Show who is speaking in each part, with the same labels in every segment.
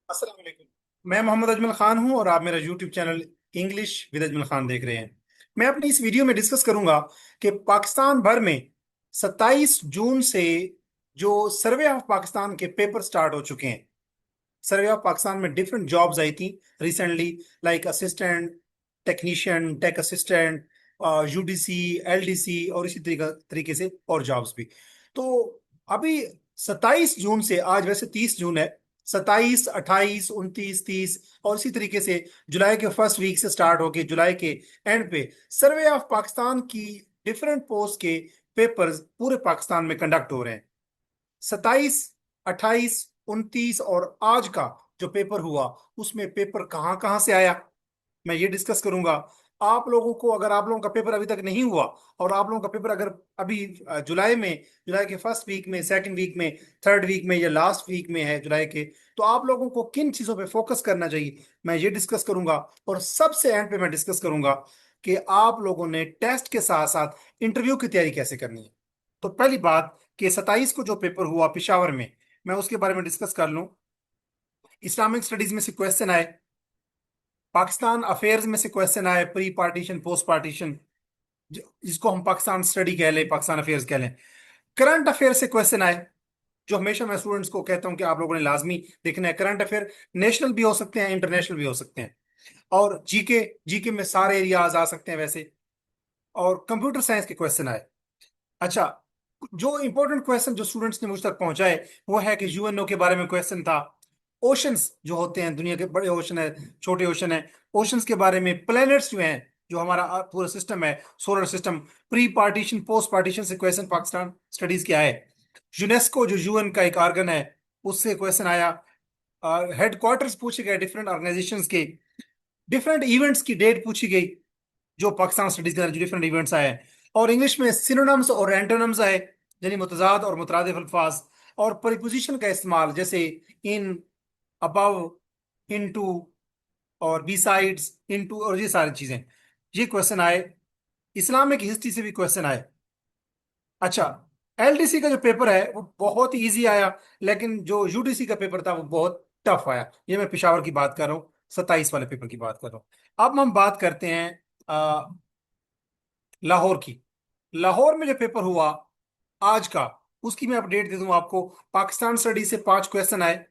Speaker 1: अस्सलाम वालेकुम। मैं मोहम्मद अजमल खान हूं और आप मेरा YouTube channel English with Ajmal Khan देख रहे हैं। मैं अपनी इस वीडियो में डिस्कस करूंगा कि पाकिस्तान भर में 27 जून से जो सर्वे ऑफ पाकिस्तान के पेपर स्टार्ट हो चुके हैं। सर्वे ऑफ पाकिस्तान में डिफरेंट जॉब्स आई थी recently, like assistant technician, tech assistant, UDC, LDC और इसी तरीके से और जॉब्स भी। तो अभी 27 जून से, आज वैसे 30 जून है, 27, 28, 29, 30 और इसी तरीके से जुलाई के फर्स्ट वीक से स्टार्ट होके जुलाई के एंड पे सर्वे ऑफ पाकिस्तान की डिफरेंट पोस्ट के पेपर्स पूरे पाकिस्तान में कंडक्ट हो रहे हैं। 27, 28, 29 और आज का जो पेपर हुआ उसमें पेपर कहाँ कहाँ से आया, मैं ये डिस्कस करूंगा। आप लोगों को, अगर आप लोगों का पेपर अभी तक नहीं हुआ और आप लोगों का पेपर अगर अभी जुलाई में, जुलाई के फर्स्ट वीक में, सेकंड वीक में, थर्ड वीक में या लास्ट वीक में है जुलाई के, तो आप लोगों को किन चीजों पे फोकस करना चाहिए मैं ये डिस्कस करूंगा। और सबसे एंड पे मैं डिस्कस करूंगा कि आप लोगों ने टेस्ट के साथ साथ इंटरव्यू की तैयारी कैसे करनी है। तो पहली बात कि 27 को जो पेपर हुआ पिशावर में, मैं उसके बारे में डिस्कस कर लूं। इस्लामिक स्टडीज में से क्वेश्चन आए, पाकिस्तान अफेयर्स में से क्वेश्चन आए, प्री पार्टीशन, पोस्ट पार्टीशन, जिसको हम पाकिस्तान स्टडी कह लें, पाकिस्तान अफेयर्स कह लें। करंट अफेयर से क्वेश्चन आए, जो हमेशा मैं स्टूडेंट्स को कहता हूं कि आप लोगों ने लाजमी देखना है। करंट अफेयर नेशनल भी हो सकते हैं, इंटरनेशनल भी हो सकते हैं। और जीके, जीके में सारे एरियाज आ सकते हैं वैसे। और कंप्यूटर साइंस के क्वेश्चन आए। अच्छा, जो इंपॉर्टेंट क्वेश्चन जो स्टूडेंट्स ने मुझ तक पहुंचाए वो है कि यूएनओ के बारे में क्वेश्चन था। ओशंस जो होते हैं, दुनिया के बड़े ओशन है, छोटे ओशन है, ओशंस के बारे में, प्लैनेट्स जो हैं, जो हमारा पूरा सिस्टम है, solar system, pre partition, post partition से क्वेश्चन पाकिस्तान स्टडीज के आए। यूनेस्को जो यूएन का एक ऑर्गन है, उससे क्वेश्चन आया। हेडक्वार्टर्स पूछे गए डिफरेंट ऑर्गेनाइजेशंस के, डिफरेंट इवेंट्स की डेट पूछी गई जो पाकिस्तान स्टडीज के अंदर जो डिफरेंट इवेंट्स आए। और इंग्लिश में सिनोनिम्स और एंटोनिम्स आए, यानी मुतजाद और मुतरादिफ अल्फाज। और प्रीपोजिशन का इस्तेमाल, जैसे इन, अबव, इनटू और बिसाइड्स, इनटू और ये सारी चीजें, ये क्वेश्चन आए। इस्लामिक हिस्ट्री से भी क्वेश्चन आए। अच्छा, एलडीसी का जो पेपर है वो बहुत ही इजी आया, लेकिन जो यूडीसी का पेपर था वो बहुत टफ आया। ये मैं पिशावर की बात कर रहा हूँ, 27 वाले पेपर की बात कर रहा हूँ। अब हम बात करते हैं लाहौर की। लाहौर में जो पेपर हुआ आज का, उसकी मैं अपडेट दे दूं आपको। पाकिस्तान स्टडी से 5 क्वेश्चन आए,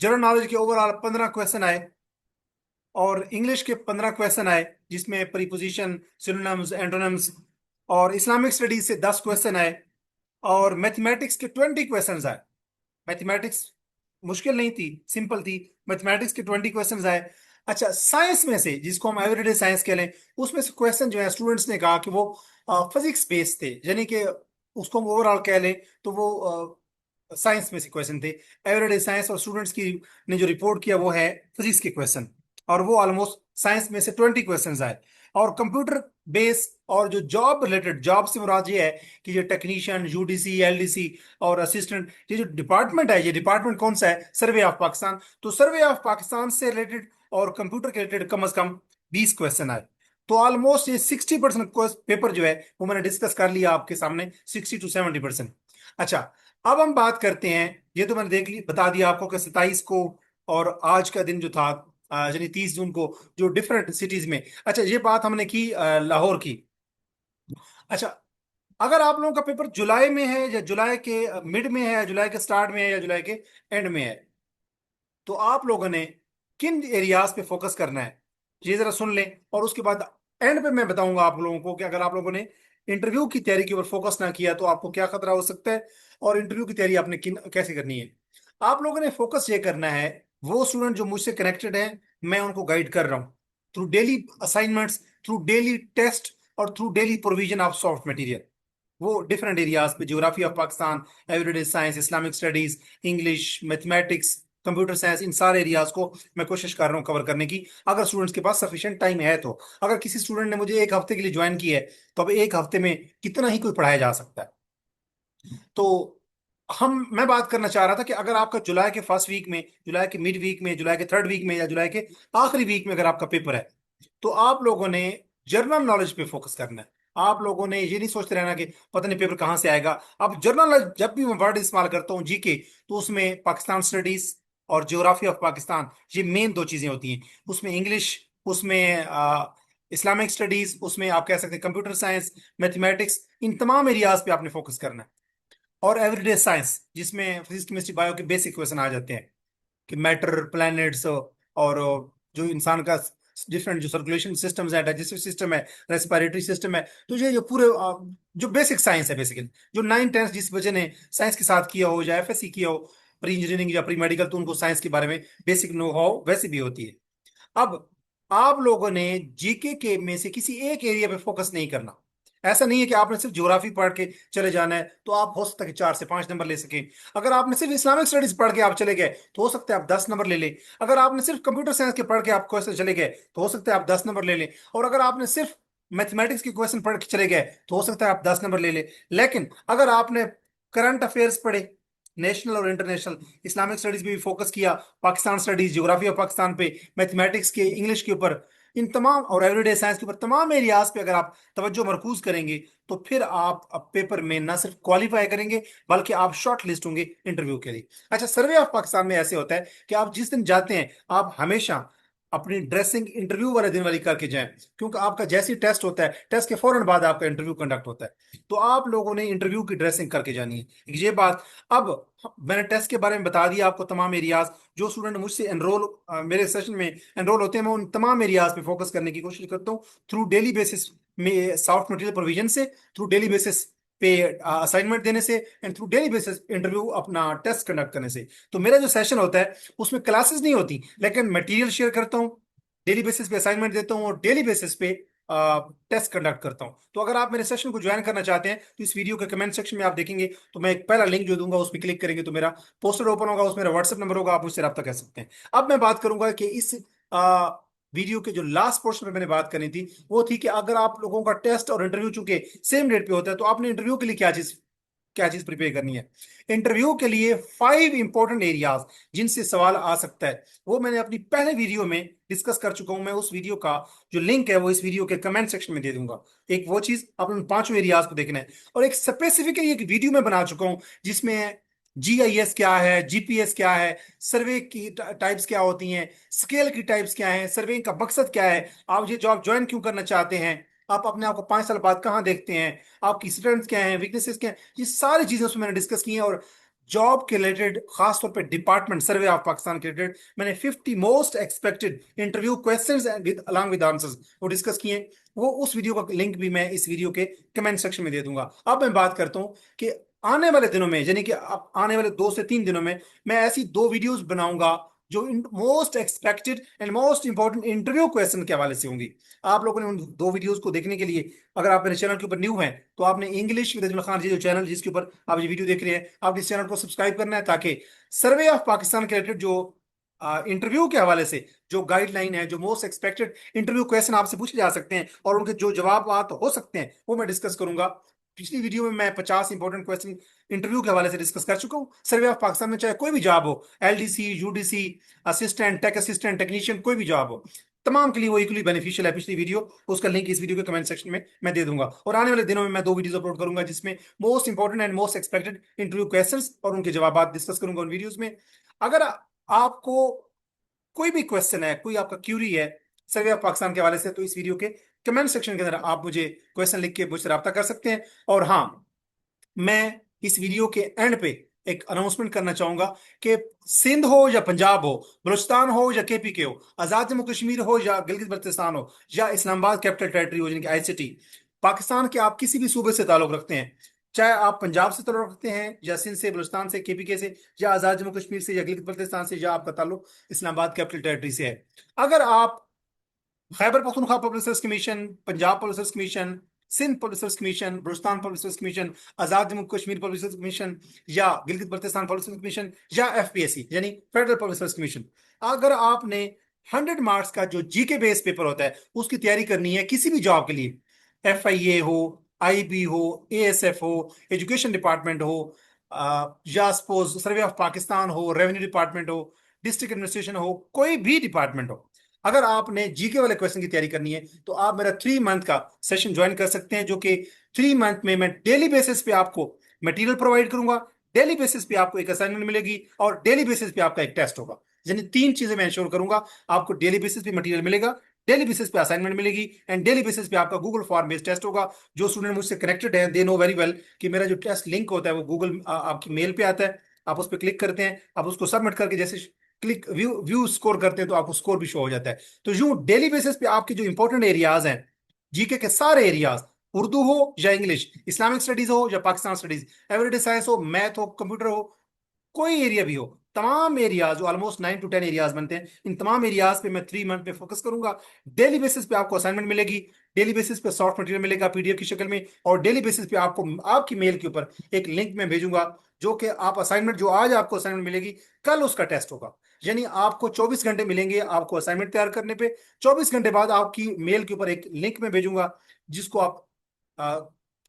Speaker 1: जनरल नॉलेज के ओवरऑल 15 क्वेश्चन आए, और इंग्लिश के 15 क्वेश्चन आए, जिसमें प्रीपोजिशन, सिनोनिम्स, एंटोनिम्स। और इस्लामिक स्टडीज से 10 क्वेश्चन आए, और मैथमेटिक्स के 20 क्वेश्चन आए। मैथमेटिक्स मुश्किल नहीं थी, सिंपल थी। मैथमेटिक्स के 20 क्वेश्चन आए। अच्छा, साइंस में से, जिसको हम एवरीडे साइंस कह लें, उसमें से क्वेश्चन जो है स्टूडेंट्स ने कहा कि वो फिजिक्स बेस्ड थे, यानी कि उसको हम ओवरऑल कह लें तो वो साइंस में से क्वेश्चन थे, एवरीडे साइंस। और स्टूडेंट्स की ने जो रिपोर्ट किया वो है फिजिक्स के क्वेश्चन, और वो ऑलमोस्ट साइंस में से 20 क्वेश्चन आए। और कंप्यूटर बेस और जो जॉब रिलेटेड, जॉब से मुराद ये है कि ये टेक्नीशियन, यूडीसी, एलडीसी और असिस्टेंट, ये जो डिपार्टमेंट है, ये डिपार्टमेंट कौन सा है? सर्वे ऑफ पाकिस्तान। तो सर्वे ऑफ पाकिस्तान से रिलेटेड और कंप्यूटर के रिलेटेड कम से कम 20 क्वेश्चन आए। तो ऑलमोस्ट ये 60% पेपर जो है वो मैंने डिस्कस कर लिया आपके सामने, 60 to 70%। अच्छा, अब हम बात करते हैं, ये तो मैंने देख ली, बता दिया आपको कि 27 को और आज का दिन जो था, यानी 30 जून को, जो डिफरेंट सिटीज में। अच्छा, ये बात हमने की लाहौर की। अच्छा, अगर आप लोगों का पेपर जुलाई में है या जुलाई के मिड में है या जुलाई के स्टार्ट में है या जुलाई के एंड में है, तो आप लोगों ने किन एरियाज पे फोकस करना है ये जरा सुन लें। और उसके बाद एंड पे मैं बताऊंगा आप लोगों को कि अगर आप लोगों ने इंटरव्यू की तैयारी के ऊपर फोकस ना किया तो आपको क्या खतरा हो सकता है, और इंटरव्यू की तैयारी आपने किन कैसे करनी है। आप लोगों ने फोकस ये करना है, वो स्टूडेंट जो मुझसे कनेक्टेड हैं, मैं उनको गाइड कर रहा हूँ through daily assignments, through daily test और through daily provision of soft material. वो डिफरेंट एरियाज पे, geography of Pakistan, everyday science, Islamic studies, English, mathematics, computer science, इन सारे एरियाज को मैं कोशिश कर रहा हूँ कवर करने की, अगर स्टूडेंट्स के पास सफिशिएंट टाइम है तो। अगर किसी स्टूडेंट ने मुझे एक हफ्ते के लिए ज्वाइन किया है, तो अब एक हफ्ते में कितना ही कोई पढ़ाया जा सकता है। तो मैं बात करना चाह रहा था कि अगर आपका जुलाई के फर्स्ट वीक में, जुलाई के मिड वीक में, जुलाई के थर्ड वीक में या जुलाई के आखिरी वीक में अगर आपका पेपर है, तो आप लोगों ने जर्नल नॉलेज पे फोकस करना है। आप लोगों ने ये नहीं सोचते रहना कि पता नहीं पेपर कहाँ से आएगा। अब जर्नल नॉलेज, जब भी मैं वर्ड इस्तेमाल करता हूँ जीके, तो उसमें पाकिस्तान स्टडीज और ज्योग्राफी ऑफ पाकिस्तान, ये मेन दो चीजें होती हैं। उसमें इंग्लिश, उसमें इस्लामिक स्टडीज, उसमें आप कह सकते हैं कंप्यूटर साइंस, मैथमेटिक्स, इन तमाम एरियाज पे आपने फोकस करना है। और एवरीडे साइंस, जिसमें फिजिक्स केमिस्ट्री बायो के बेसिक क्वेश्चन आ जाते हैं कि मैटर, प्लैनेट्स, और जो इंसान का डिफरेंट जो सर्कुलेशन सिस्टम्स है, डाइजेस्टिव सिस्टम है, रेस्पिरेटरी सिस्टम है, तो ये पूरे जो बेसिक साइंस है बेसिकली, जो 9 10 जिस बच्चे ने साइंस के साथ किया हो या एफएससी किया हो, प्री इंजीनियरिंग या प्री मेडिकल, तो उनको साइंस के बारे में बेसिक नो हाउ वैसे भी होती है। अब आप लोगों ने जीके के में से किसी एक एरिया पे फोकस नहीं करना। ऐसा नहीं है कि आपने सिर्फ ज्योग्राफी पढ़ के चले जाना है तो आप हो सकता है कि 4 से 5 नंबर ले सकें। अगर आपने सिर्फ इस्लामिक स्टडीज पढ़ के आप चले गए तो हो सकता है आप 10 नंबर ले लें। अगर आपने सिर्फ कंप्यूटर साइंस के पढ़ के आप क्वेश्चन चले गए तो हो सकता है आप 10 नंबर ले लें। और अगर आपने सिर्फ मैथमेटिक्स के क्वेश्चन पढ़ के चले गए तो हो सकता है आप 10 नंबर ले लें। लेकिन अगर आपने करंट अफेयर्स पढ़े, नेशनल और इंटरनेशनल, इस्लामिक स्टडीज पे भी फोकस किया, Pakistan studies, geography of Pakistan पे, मैथमेटिक्स के, इंग्लिश के ऊपर, इन तमाम, और एवरीडे साइंस के ऊपर तमाम एरियाज पे अगर आप तवज्जो मरकूज करेंगे तो फिर आप अब पेपर में ना सिर्फ क्वालिफाई करेंगे बल्कि आप शॉर्ट लिस्ट होंगे इंटरव्यू के लिए। अच्छा, सर्वे ऑफ पाकिस्तान में ऐसे होता है कि आप जिस दिन जाते हैं आप हमेशा अपनी ड्रेसिंग इंटरव्यू वाले दिन वाली करके जाएं, क्योंकि आपका जैसी टेस्ट होता है, टेस्ट के फौरन बाद आपका इंटरव्यू कंडक्ट होता है, तो आप लोगों ने इंटरव्यू की ड्रेसिंग करके जानी है, ये बात। अब मैंने टेस्ट के बारे में बता दिया आपको, तमाम एरियाज। जो स्टूडेंट मुझसे एनरोल, मेरे सेशन में एनरोल होते हैं, मैं उन तमाम एरियाज पे फोकस करने की कोशिश करता हूँ, थ्रू डेली बेसिस में सॉफ्ट मटेरियल प्रोविजन से, थ्रू डेली बेसिस पे असाइनमेंट देने से, and through daily basis interview अपना टेस्ट कंडक्ट करने से। तो मेरा जो सेशन होता है उसमें क्लासेस नहीं होती, लेकिन मटेरियल शेयर करता हूँ, डेली बेसिस पे असाइनमेंट देता हूँ, और डेली बेसिस पे टेस्ट कंडक्ट करता हूँ। तो अगर आप मेरे सेशन को ज्वाइन करना चाहते हैं तो इस वीडियो के कमेंट सेक्शन में आप देखेंगे तो मैं एक पहला लिंक जो दूंगा उस पर क्लिक करेंगे तो मेरा पोस्टर ओपन होगा, उसमें मेरा व्हाट्सएप नंबर होगा, आप मुझसे रब्ता कर सकते हैं। अब मैं बात करूंगा कि इस वीडियो के जो लास्ट पोर्शन में मैंने बात करनी थी वो थी कि अगर आप लोगों का टेस्ट और इंटरव्यू चूंकि सेम डेट पे होता है तो आपने इंटरव्यू के लिए क्या चीज प्रिपेयर करनी है। इंटरव्यू के लिए 5 इंपॉर्टेंट एरियाज जिनसे सवाल आ सकता है, वो मैंने अपनी पहले वीडियो में डिस्कस कर चुका हूं। मैं उस वीडियो का जो लिंक है वो इस वीडियो के कमेंट सेक्शन में दे दूंगा। एक वो चीज, आपने उन 5 एरियाज को देखना है। और एक स्पेसिफिकली एक वीडियो में बना चुका हूं जिसमें जीआईएस क्या है, जीपीएस क्या है, सर्वे की टाइप्स क्या होती हैं, स्केल की टाइप्स क्या है, सर्वे का मकसद क्या है, आप ये जॉब ज्वाइन क्यों करना चाहते हैं, आप अपने आप को 5 साल बाद कहाँ देखते हैं, आपकी स्ट्रेंथ क्या है, वीकनेसेस क्या है, ये सारी चीजें उसमें मैंने डिस्कस की हैं। और जॉब के रिलेटेड, खासतौर पे डिपार्टमेंट सर्वे ऑफ पाकिस्तान के रिलेटेड, मैंने 50 most expected interview questions with along with answers वो डिस्कस किए हैं। वो उस वीडियो का लिंक भी मैं इस वीडियो के कमेंट सेक्शन में दे दूंगा। अब मैं बात करता हूँ कि आने वाले दिनों में, यानी कि अब आने वाले 2 से 3 दिनों में मैं ऐसी 2 वीडियोस बनाऊंगा जो most expected and most important interview question के हवाले से होंगी। आप लोगों ने उन 2 वीडियोस को देखने के लिए, अगर आप मेरे चैनल के ऊपर न्यू हैं तो आपने इंग्लिश विद अजमल खान जी जो चैनल जिसके ऊपर आप ये वीडियो देख रहे हैं, आप इस चैनल को सब्सक्राइब करना है, ताकि सर्वे ऑफ पाकिस्तान के रिलेटेड जो इंटरव्यू के हवाले से जो गाइडलाइन है, जो मोस्ट एक्सपेक्टेड इंटरव्यू क्वेश्चन आपसे पूछे जा सकते हैं और उनके जो जवाब हो सकते हैं वो मैं डिस्कस करूंगा। पिछली वीडियो में मैं 50 इंपॉर्टेंट क्वेश्चन इंटरव्यू के हवाले से डिस्कस कर चुका हूँ। सर्वे ऑफ पाकिस्तान में चाहे कोई भी जॉब हो, LDC, UDC, assistant, tech assistant, technician, कोई भी जॉब हो, तमाम के लिए वो इक्वली बेनिफिशियल है। पिछली वीडियो, उसका लिंक इस वीडियो के कमेंट सेक्शन में मैं दे दूंगा। और आने वाले दिनों में मैं 2 वीडियोस अपलोड करूंगा जिसमें most important and most expected interview questions और उनके जवाब डिस्कस करूंगा उन वीडियोस में। अगर आपको कोई भी क्वेश्चन है, कोई आपका क्यूरी है सर्वे ऑफ पाकिस्तान के हवाले से, तो इस वीडियो के कमेंट सेक्शन के अंदर आप मुझे क्वेश्चन लिख के मुझसे रब्ता कर सकते हैं। और हाँ, मैं इस वीडियो के एंड पे एक अनाउंसमेंट करना चाहूंगा कि सिंध हो या पंजाब हो, बलूचिस्तान हो या केपीके हो, आजाद जम्मू कश्मीर हो या गिलगित बल्तिस्तान हो, या इस्लामाबाद कैपिटल टेरिटरी हो यानी कि आईसीटी, पाकिस्तान के आप किसी भी सूबे से ताल्लुक रखते हैं, चाहे आप पंजाब से ताल्लुक रखते हैं या सिंध से, बलूचिस्तान से, केपीके से, या आजाद जम्मू कश्मीर से, या गिलगित बल्तिस्तान से, या आपका ताल्लुक इस्लामाबाद कैपिटल टेरिटरी से है, अगर आप Khyber Pakhtunkhwa public service commission, Punjab public service commission, Sindh public service commission, Balochistan public service commission, Azad Jammu Kashmir public service commission, या Gilgit Baltistan public service commission, या एफपीएससी यानी फेडरल पब्लिक सर्विस कमीशन, अगर आपने 100 मार्क्स का जो जीके बेस पेपर होता है उसकी तैयारी करनी है किसी भी जॉब के लिए, एफआईए हो, आईबी हो, एएसएफ हो, एजुकेशन डिपार्टमेंट हो, या सपोज सर्वे ऑफ पाकिस्तान हो, रेवेन्यू डिपार्टमेंट हो, डिस्ट्रिक्ट एडमिनिस्ट्रेशन हो, कोई भी डिपार्टमेंट हो, अगर आपने जीके वाले क्वेश्चन की तैयारी करनी है तो आप मेरा 3 मंथ का सेशन ज्वाइन कर सकते हैं, जो कि 3 मंथ में मैं डेली बेसिस पे आपको मटेरियल प्रोवाइड करूंगा, डेली बेसिस पे आपको एक असाइनमेंट मिलेगी और डेली बेसिस पे आपका एक टेस्ट होगा। यानी तीन चीजें मैं इंश्योर करूंगा। आपको डेली बेसिस पे मटेरियल मिलेगा, डेली बेसिस पे असाइनमेंट मिलेगी, एंड डेली बेसिस पे आपका गूगल फॉर्म बेस्ड टेस्ट होगा। जो स्टूडेंट मुझसे कनेक्टेड है दे नो वेरी वेल कि मेरा जो टेस्ट लिंक होता है वो गूगल आपकी मेल पे आता है। आप उस पर क्लिक करते हैं, आप उसको सबमिट करके जैसे क्लिक व्यू व्यू स्कोर करते हैं तो आपको स्कोर भी शो हो जाता है। तो यूं डेली बेसिस पे आपके जो इंपॉर्टेंट एरियाज हैं, जीके के सारे एरियाज, उर्दू हो या इंग्लिश, इस्लामिक स्टडीज हो या पाकिस्तान स्टडीज, एवरीडे साइंस हो, मैथ हो, कंप्यूटर हो, कोई एरिया भी हो, तमाम एरियाज जो ऑलमोस्ट 9 to 10 एरियाज बनते हैं, इन तमाम एरियाज पे मैं 3 मंथ पे फोकस करूंगा। डेली बेसिस पे आपको असाइनमेंट मिलेगी, डेली बेसिस पे सॉफ्ट मटेरियल मिलेगा पीडीएफ की शक्ल में, और डेली बेसिस पे आपको आपकी मेल के ऊपर एक लिंक में भेजूंगा, जो कि आप असाइनमेंट जो आज आपको असाइनमेंट मिलेगी, कल उसका टेस्ट होगा। यानी आपको 24 घंटे मिलेंगे आपको असाइनमेंट तैयार करने पे। 24 घंटे बाद आपकी मेल के ऊपर एक लिंक में भेजूंगा, जिसको आप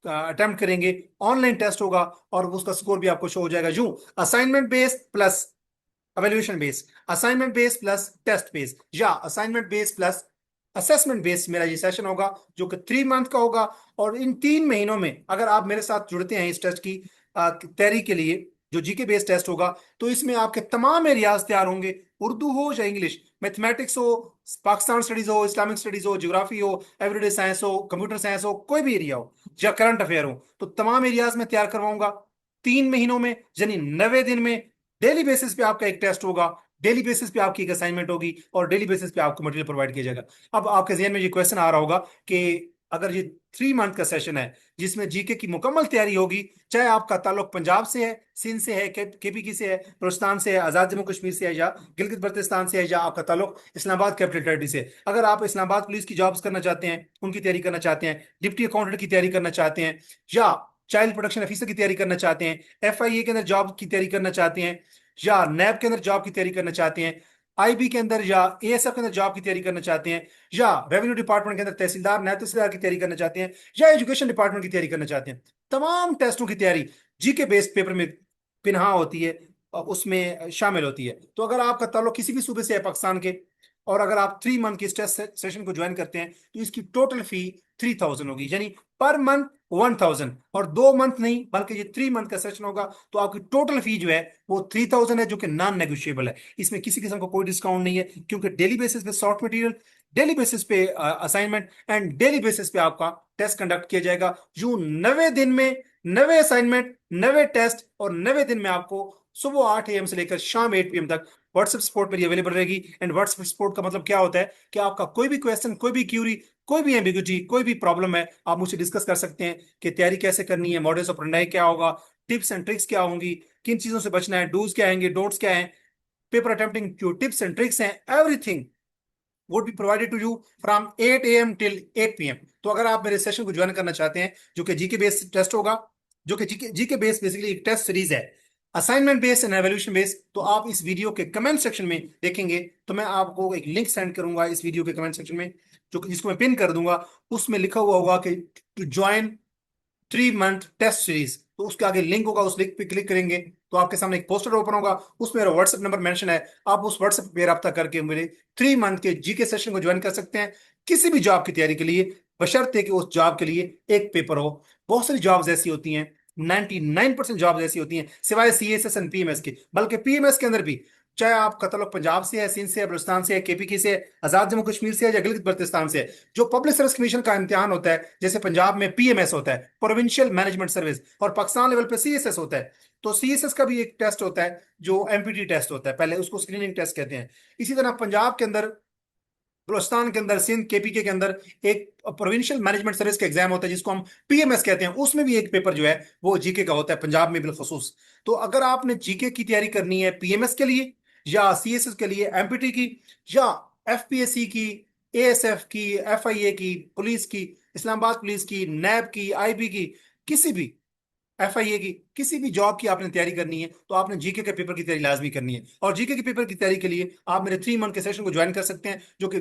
Speaker 1: अटेम्प्ट करेंगे, ऑनलाइन टेस्ट होगा, और उसका स्कोर भी आपको शो हो जाएगा। यूं assignment based plus evaluation based, assignment based plus test based, या assignment based plus assessment based मेरा ये सेशन होगा, जो कि 3 मंथ का होगा। और इन 3 महीनों में अगर आप मेरे साथ जुड़ते हैं इस टेस्ट की तैयारी के लिए, जो जीके बेस्ड टेस्ट होगा, तो इसमें आपके तमाम एरियाज तैयार होंगे, उर्दू हो या इंग्लिश, मैथमेटिक्स हो, पाकिस्तान स्टडीज हो, इस्लामिक स्टडीज हो, ज्योग्राफी हो, एवरीडे साइंस हो, कंप्यूटर साइंस हो, कोई भी एरिया हो, या करंट अफेयर हो, तो तमाम एरियाज में तैयार करवाऊंगा 3 महीनों में, यानी 90 दिन में। डेली बेसिस पे आपका एक टेस्ट होगा, डेली बेसिस पे आपकी एक असाइनमेंट होगी, और डेली बेसिस पे आपको मटेरियल प्रोवाइड किया जाएगा। अब आपके जहन में ये क्वेश्चन आ रहा होगा कि अगर ये 3 मंथ का सेशन है जिसमें जीके की मुकम्मल तैयारी होगी, चाहे आपका ताल्लुक पंजाब से है, सिंध से है, केपीकी से है, बलूचिस्तान से है, आजाद जम्मू कश्मीर से है, या गिलगित बल्तिस्तान से है, या आपका ताल्लुक इस्लामाबाद कैपिटल टेरिटरी से है। अगर आप इस्लामाबाद पुलिस की जॉब्स करना चाहते हैं, उनकी तैयारी करना चाहते हैं, डिप्टी अकाउंटेंट की तैयारी करना चाहते हैं, या चाइल्ड प्रोटेक्शन ऑफिसर की तैयारी करना चाहते हैं, एफआईए के अंदर जॉब की तैयारी करना चाहते हैं, या नैब के अंदर जॉब की तैयारी करना चाहते हैं, आईबी के अंदर या एएसएफ के अंदर जॉब की तैयारी करना चाहते हैं, या रेवेन्यू डिपार्टमेंट के अंदर तहसीलदार, नायब तहसीलदार की तैयारी करना चाहते हैं, या एजुकेशन डिपार्टमेंट की तैयारी करना चाहते हैं, तमाम टेस्टों की तैयारी जीके बेस्ड पेपर में पिनहा होती है, और उसमें शामिल होती है। तो अगर आपका ताल्लुक किसी भी सूबे से है पाकिस्तान के, और अगर आप 3 मंथ की टेस्ट सेशन को ज्वाइन करते हैं, तो इसकी टोटल फी 3000 होगी, यानी पर मंथ 1000, और 2 मंथ नहीं बल्कि ये 3 मंथ का सेशन होगा, तो आपकी टोटल फी जो है वो 3000 है, जो कि नॉन नेगोशिएबल है। इसमें किसी किस्म का कोई डिस्काउंट नहीं है, क्योंकि डेली बेसिस पे सॉफ्ट मटेरियल, डेली बेसिस पे असाइनमेंट, एंड डेली बेसिस पे आपका टेस्ट कंडक्ट किया जाएगा। यूं 90 दिन में 90 असाइनमेंट, 90 टेस्ट, और 90 दिन में आपको सुबह 8 AM से लेकर शाम 8 PM तक व्हाट्सएप सपोर्ट मेरी अवेलेबल रहेगी। एंड व्हाट्सएप सपोर्ट का मतलब क्या होता है कि आपका कोई भी क्वेश्चन, कोई भी क्यूरी, कोई भी एम्बिग्यूटी, कोई भी प्रॉब्लम है, आप मुझसे डिस्कस कर सकते हैं कि तैयारी कैसे करनी है, मॉडल्स ऑफ रंडाई क्या होगा, टिप्स एंड ट्रिक्स क्या होंगी, किन चीजों से बचना है, डूज क्या आएंगे, डोंट्स क्या हैं, पेपर अटेम्प्टिंग जो टिप्स एंड ट्रिक्स हैं, everything would be provided to you from 8 AM till 8 PM। तो अगर आप मेरे सेशन को ज्वाइन करना चाहते हैं, जो कि जीके बेस्ड टेस्ट होगा, जो कि जीके जीके बेस्ड बेसिकली एक टेस्ट सीरीज है, assignment based and evolution based, तो आप इस वीडियो के कमेंट सेक्शन में देखेंगे, तो मैं आपको एक लिंक सेंड करूंगा इस वीडियो के कमेंट सेक्शन में, जो जिसको मैं पिन कर दूंगा। उसमें लिखा हुआ होगा कि to join 3 month test series, तो उसके आगे लिंक होगा, उस लिंक पे क्लिक करेंगे तो आपके सामने एक पोस्टर ओपन होगा, उसमें मेरा व्हाट्सएप नंबर मेंशन है। आप उस व्हाट्सएप पे रब्ता करके मेरे 3 मंथ के जीके सेशन को ज्वाइन कर सकते हैं, किसी भी जॉब की तैयारी के लिए, बशर्ते कि उस जॉब के लिए एक पेपर हो। बहुत सारी जॉब्स ऐसी होती हैं, 99% जॉब्स ऐसी होती हैं सिवाय सीएसएस एंड पीएमएस के, बल्कि पीएमएस के अंदर भी, चाहे आपका ताल्लुक पंजाब से है, सिंध से है, बलूचिस्तान से है, केपीके से है, आजाद जम्मू कश्मीर से है, या गिलगित बल्तिस्तान से है, जो पब्लिक सर्विस कमीशन का इम्तिहान होता है, जैसे पंजाब में पीएमएस होता है, प्रोविंशियल मैनेजमेंट सर्विस, और पाकिस्तान लेवल पे सीएसएस होता है, तो सीएसएस का भी एक टेस्ट होता है जो एमपीटी टेस्ट होता है, पहले उसको स्क्रीनिंग टेस्ट कहते हैं। इसी तरह पंजाब के अंदर, बलूचिस्तान के अंदर, सिंध केपीके के अंदर एक प्रोविंशियल मैनेजमेंट सर्विस का एग्जाम होता है, जिसको हम पीएमएस कहते हैं, उसमें भी एक पेपर जो है वो जीके का होता है, पंजाब में बिलखसूस। तो अगर आपने जीके की तैयारी करनी है पीएमएस के लिए, या सीएसएस के लिए, एमपीटी की, या एफपीएससी की, एएसएफ की, एफआईए की, पुलिस की, इस्लामाबाद पुलिस की, नैब की, आईबी की, किसी भी, एफआईए की किसी भी जॉब की आपने तैयारी करनी है, तो आपने जीके के पेपर की तैयारी लाजमी करनी है। और जीके के पेपर की तैयारी के लिए आप मेरे 3 मंथ के सेशन को ज्वाइन कर सकते हैं, जो कि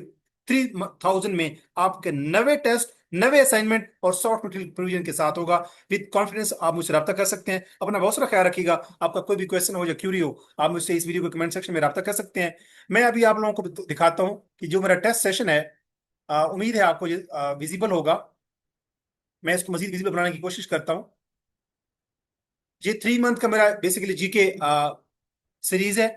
Speaker 1: 3000 में आपके 90 टेस्ट, 90 असाइनमेंट और सॉफ्ट मटेरियल प्रोविजन के साथ होगा। विद कॉन्फिडेंस आप मुझसे रब्ता कर सकते हैं। अपना बहुत सारा ख्याल रखिएगा। आपका कोई भी क्वेश्चन हो या क्यूरी हो, आप मुझसे इस वीडियो के कमेंट सेक्शन में रब्ता कर सकते हैं। मैं अभी आप लोगों को दिखाता हूँ कि जो मेरा टेस्ट सेशन है, उम्मीद है आपको ये विजिबल होगा। मैं इसको मजीद विजिबल बनाने की कोशिश करता हूँ। ये 3 मंथ का मेरा बेसिकली जीके सीरीज है,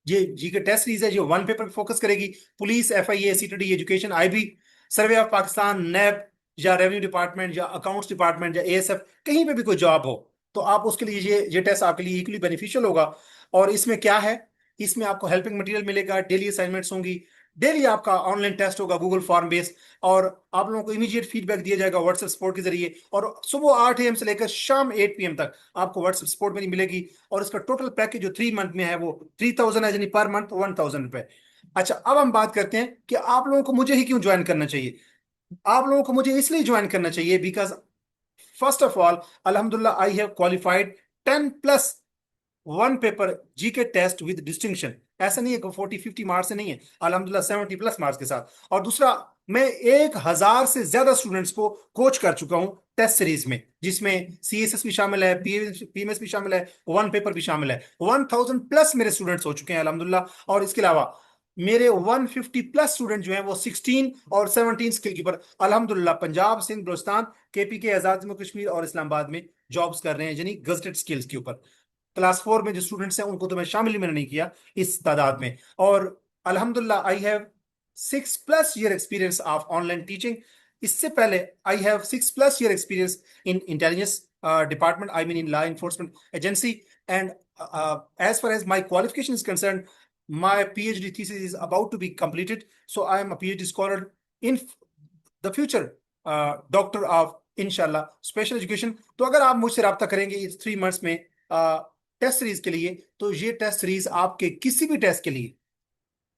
Speaker 1: ये जी के टेस्ट सीरीज है जो वन पेपर पे फोकस करेगी। Police, FIA, CTD, education, IB, survey of Pakistan, NAB, या रेवेन्यू डिपार्टमेंट, या अकाउंट्स डिपार्टमेंट, या ASF, कहीं पे भी कोई जॉब हो तो आप उसके लिए ये टेस्ट आपके लिए इक्वली बेनिफिशियल होगा। और इसमें क्या है, इसमें आपको हेल्पिंग मटेरियल मिलेगा, डेली असाइनमेंट्स होंगी, डेली आपका ऑनलाइन टेस्ट होगा गूगल फॉर्म बेस्ड, और आप लोगों को इमीडिएट फीडबैक दिया जाएगा व्हाट्सएप सपोर्ट के जरिए। और सुबह 8 AM से लेकर शाम 8 PM तक आपको व्हाट्सएप सपोर्ट मेरी मिलेगी। और इसका टोटल पैकेज जो 3 मंथ में है वो 3000 है, यानी पर मंथ 1000 रुपए। अच्छा, अब हम बात करते हैं कि आप लोगों को मुझे ही क्यों ज्वाइन करना चाहिए। आप लोगों को मुझे इसलिए ज्वाइन करना चाहिए बिकॉज फर्स्ट ऑफ ऑल, अल्हम्दुलिल्लाह, I have qualified 10+ one paper GK test with distinction. ऐसा नहीं है कि 40-50 मार्क्स से नहीं है, अल्हम्दुलिल्लाह 70+ मार्क्स के साथ। और दूसरा, मैं 1000 से ज्यादा स्टूडेंट्स को कोच कर चुका हूं टेस्ट सीरीज में, जिसमें CSS भी शामिल है, PMS भी शामिल है, वन पेपर भी शामिल है। 1000+ मेरे स्टूडेंट्स हो चुके हैं अल्हम्दुलिल्लाह। और इसके अलावा मेरे 150+ स्टूडेंट जो हैं वो 16 और 17 स्किल के ऊपर अल्हम्दुलिल्लाह पंजाब, सिंध, बलूचिस्तान, KPK, आजाद जम्मू कश्मीर और इस्लामाबाद में जॉब्स कर रहे हैं, यानी गजटेड स्किल्स के ऊपर। क्लास 4 में जो स्टूडेंट्स हैं उनको तो मैं शामिल ही मैंने नहीं किया इस तादाद में। और अल्हम्दुलिल्लाह I have 6+ year experience of online teaching. इससे पहले I have 6+ year experience in intelligence department, I mean in law enforcement agency. And as far as my qualification is concerned, my PhD thesis is about to be completed, so I am a PhD scholar in the future, doctor of इंशाल्लाह special education. तो अगर आप मुझसे रब्ता करेंगे इस 3 months में test series के लिए, तो ये टेस्ट सीरीज आपके किसी भी टेस्ट के लिए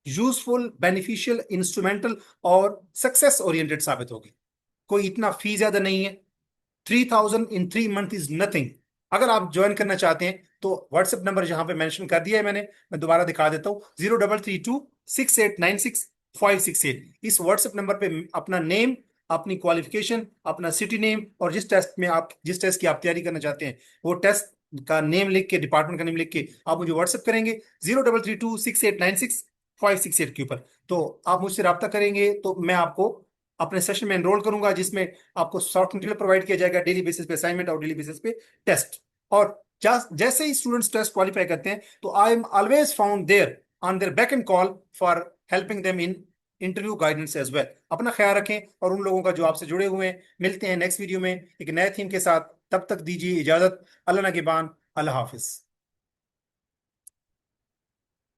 Speaker 1: यूजफुल, बेनिफिशियल, इंस्ट्रूमेंटल और सक्सेस ओरिएंटेड साबित होगी। कोई इतना फी ज्यादा नहीं है। 3000 इन 3 मंथ इज नथिंग। अगर आप ज्वाइन करना चाहते हैं तो व्हाट्सएप नंबर जहां पे मेंशन कर दिया है मैंने, मैं दोबारा दिखा देता हूँ, 03326896 568। इस व्हाट्सएप नंबर पे अपना नेम, अपनी क्वालिफिकेशन, अपना सिटी नेम, और जिस टेस्ट की आप तैयारी करना चाहते हैं वो टेस्ट का नेम लिख के, डिपार्टमेंट का नेम लिख के आप मुझे व्हाट्सएप करेंगे 03326896 568 के ऊपर। तो आप मुझसे रब्ता करेंगे तो मैं आपको अपने सेशन में एनरोल करूंगा, जिसमें आपको सॉफ्ट मटेरियल प्रोवाइड किया जाएगा, डेली बेसिस पे असाइनमेंट और डेली बेसिस पे टेस्ट। और जैसे ही स्टूडेंट्स टेस्ट क्वालिफाई करते हैं तो I am always found there on their back and call for helping them in interview guidance as well. अपना ख्याल रखें, और उन लोगों का जो आपसे जुड़े हुए हैं। मिलते हैं नेक्स्ट वीडियो में एक नए थीम के साथ, तब तक दीजिए इजाजत। अल्लाह नगेबान, अल्लाह हाफिज।